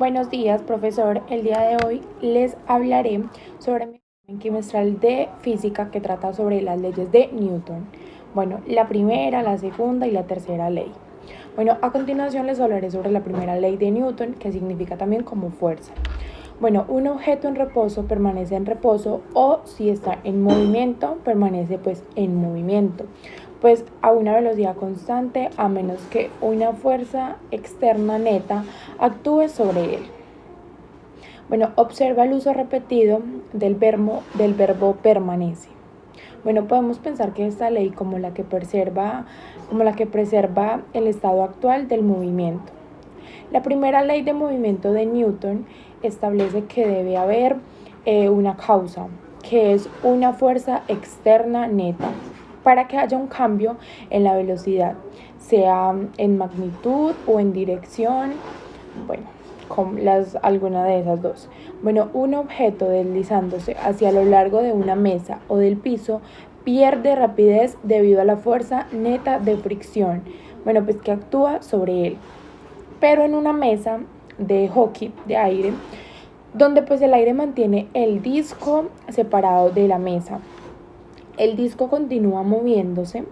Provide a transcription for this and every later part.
Buenos días, profesor. El día de hoy les hablaré sobre mi examen quimestral de física que trata sobre las leyes de Newton. Bueno, la primera, la segunda y la tercera ley. Bueno, a continuación les hablaré sobre la primera ley de Newton, que significa también como fuerza. Bueno, un objeto en reposo permanece en reposo o si está en movimiento, permanece pues en movimiento, pues a una velocidad constante a menos que una fuerza externa neta actúe sobre él. Bueno, observa el uso repetido del verbo permanece. Bueno, podemos pensar que esta ley como la que preserva el estado actual del movimiento. La primera ley de movimiento de Newton establece que debe haber una causa, que es una fuerza externa neta, para que haya un cambio en la velocidad, sea en magnitud o en dirección, bueno, con alguna de esas dos. Bueno, un objeto deslizándose hacia lo largo de una mesa o del piso pierde rapidez debido a la fuerza neta de fricción, bueno, pues que actúa sobre él. Pero en una mesa de hockey de aire, donde pues el aire mantiene el disco separado de la mesa. El disco continúa moviéndose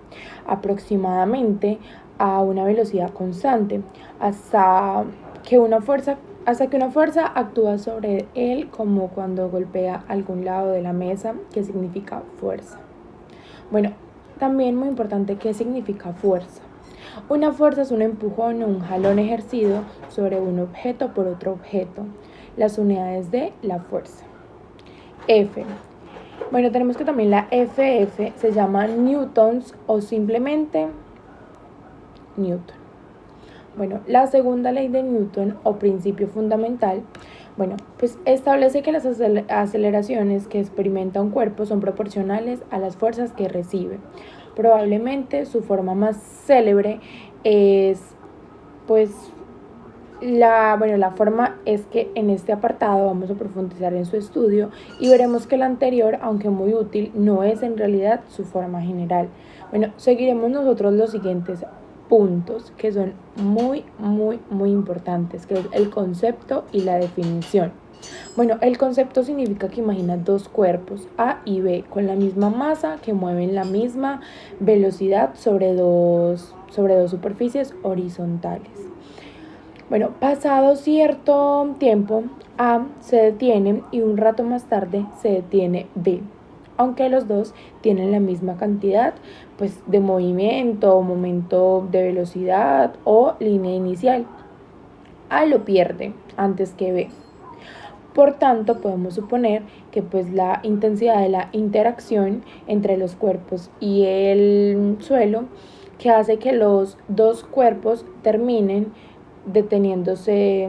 aproximadamente a una velocidad constante hasta que una fuerza actúa sobre él, como cuando golpea algún lado de la mesa, que significa fuerza. Bueno, también muy importante, ¿qué significa fuerza? Una fuerza es un empujón o un jalón ejercido sobre un objeto por otro objeto. Las unidades de la fuerza. F. Bueno, tenemos que también la FF se llama newtons o simplemente Newton. Bueno, la segunda ley de Newton o principio fundamental, bueno, pues establece que las aceleraciones que experimenta un cuerpo son proporcionales a las fuerzas que recibe. Probablemente su forma más célebre es, pues, la forma es que en este apartado vamos a profundizar en su estudio y veremos que la anterior, aunque muy útil, no es en realidad su forma general. Bueno, seguiremos nosotros los siguientes puntos que son muy importantes, que es el concepto y la definición. Bueno, el concepto significa que imagina dos cuerpos, A y B, con la misma masa que mueven la misma velocidad sobre dos superficies horizontales. Bueno, pasado cierto tiempo, A se detiene y un rato más tarde se detiene B, aunque los dos tienen la misma cantidad pues, de movimiento, momento de velocidad o línea inicial. A lo pierde antes que B. Por tanto, podemos suponer que pues, la intensidad de la interacción entre los cuerpos y el suelo, que hace que los dos cuerpos terminen deteniéndose,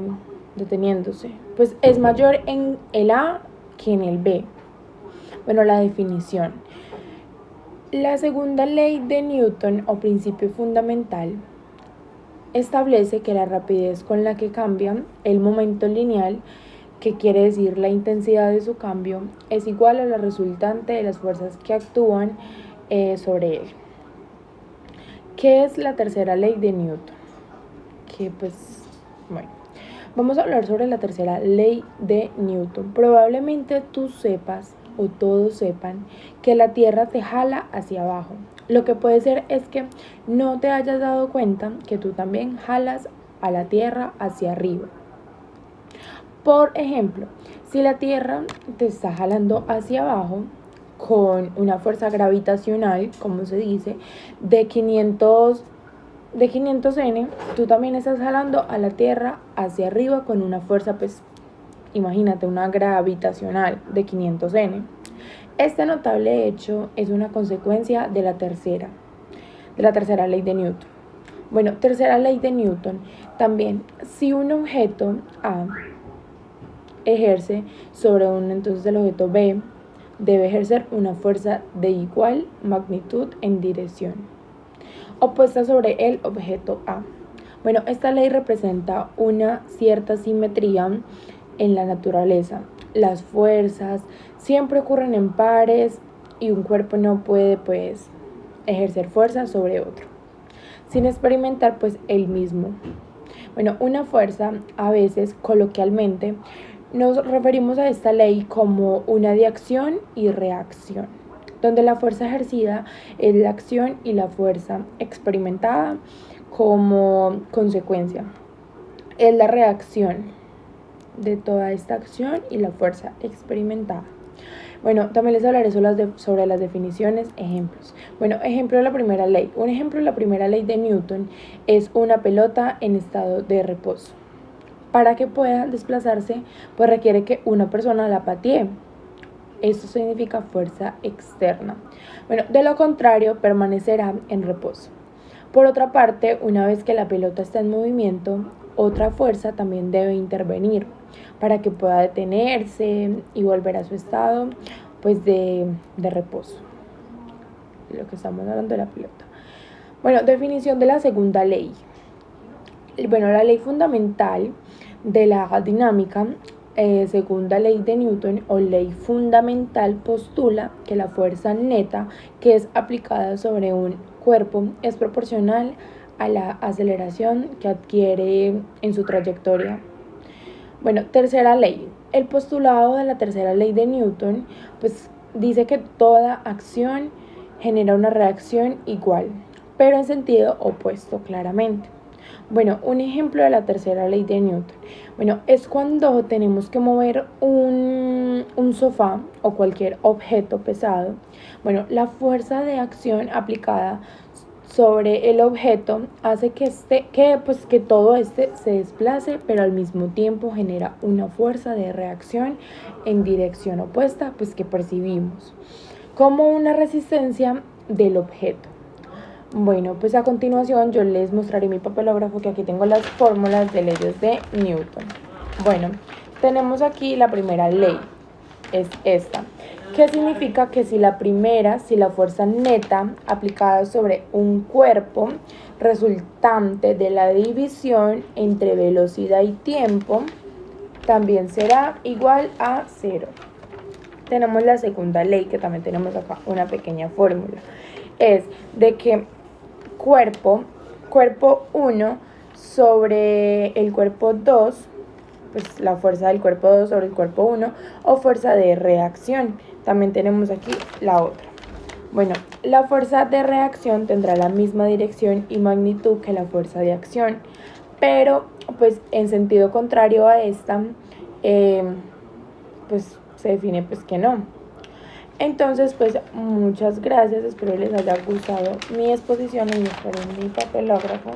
pues es mayor en el A que en el B. Bueno, la definición. La segunda ley de Newton o principio fundamental establece que la rapidez con la que cambia el momento lineal, que quiere decir la intensidad de su cambio, es igual a la resultante de las fuerzas que actúan sobre él. ¿Qué es la tercera ley de Newton? Que pues, bueno, vamos a hablar sobre la tercera ley de Newton. Probablemente tú sepas o todos sepan que la Tierra te jala hacia abajo. Lo que puede ser es que no te hayas dado cuenta que tú también jalas a la Tierra hacia arriba. Por ejemplo, si la Tierra te está jalando hacia abajo con una fuerza gravitacional, como se dice, de 500 N, tú también estás jalando a la Tierra hacia arriba con una fuerza, pues, imagínate, una gravitacional de 500 N. Este notable hecho es una consecuencia de la tercera ley de Newton. Bueno, tercera ley de Newton. También, si un objeto A ejerce sobre entonces el objeto B debe ejercer una fuerza de igual magnitud en dirección opuesta sobre el objeto A. Bueno, esta ley representa una cierta simetría en la naturaleza. Las fuerzas siempre ocurren en pares y un cuerpo no puede pues ejercer fuerza sobre otro sin experimentar pues el mismo. Bueno, una fuerza, a veces coloquialmente, nos referimos a esta ley como una de acción y reacción, donde la fuerza ejercida es la acción y la fuerza experimentada como consecuencia es la reacción de toda esta acción y la fuerza experimentada. Bueno, también les hablaré sobre las definiciones, ejemplos. Bueno, ejemplo de la primera ley. Un ejemplo de la primera ley de Newton es una pelota en estado de reposo. Para que pueda desplazarse, pues requiere que una persona la patee. Esto significa fuerza externa. Bueno, de lo contrario, permanecerá en reposo. Por otra parte, una vez que la pelota está en movimiento, otra fuerza también debe intervenir para que pueda detenerse y volver a su estado pues de reposo. Lo que estamos hablando de la pelota. Bueno, definición de la segunda ley. Bueno, la ley fundamental de la dinámica, segunda ley de Newton o ley fundamental, postula que la fuerza neta que es aplicada sobre un cuerpo es proporcional a la aceleración que adquiere en su trayectoria. Bueno, tercera ley. El postulado de la tercera ley de Newton pues dice que toda acción genera una reacción igual, pero en sentido opuesto claramente. Bueno, un ejemplo de la tercera ley de Newton. Bueno, es cuando tenemos que mover un sofá o cualquier objeto pesado. Bueno, la fuerza de acción aplicada sobre el objeto hace que todo este se desplace, pero al mismo tiempo genera una fuerza de reacción en dirección opuesta, pues que percibimos como una resistencia del objeto. Bueno, pues a continuación yo les mostraré mi papelógrafo, que aquí tengo las fórmulas de leyes de Newton. Bueno, tenemos aquí la primera ley, es esta. ¿Qué significa? Que si la fuerza neta aplicada sobre un cuerpo resultante de la división entre velocidad y tiempo también será igual a 0. Tenemos la segunda ley, que también tenemos acá una pequeña fórmula. Es de que cuerpo 1 sobre el cuerpo 2, pues la fuerza del cuerpo 2 sobre el cuerpo 1, o fuerza de reacción. También tenemos aquí la otra. Bueno, la fuerza de reacción tendrá la misma dirección y magnitud que la fuerza de acción, pero pues en sentido contrario a esta, pues se define pues que no. Entonces, pues muchas gracias, espero les haya gustado mi exposición y espero mi papelógrafo,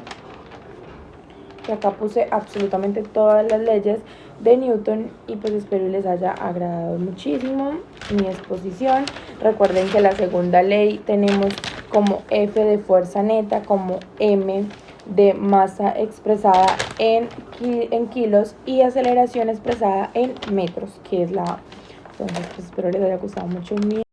que acá puse absolutamente todas las leyes de Newton, y pues espero les haya agradado muchísimo mi exposición. Recuerden que la segunda ley tenemos como F de fuerza neta, como M de masa expresada en kilos y aceleración expresada en metros, que es la A. Entonces, pues espero les haya gustado mucho mi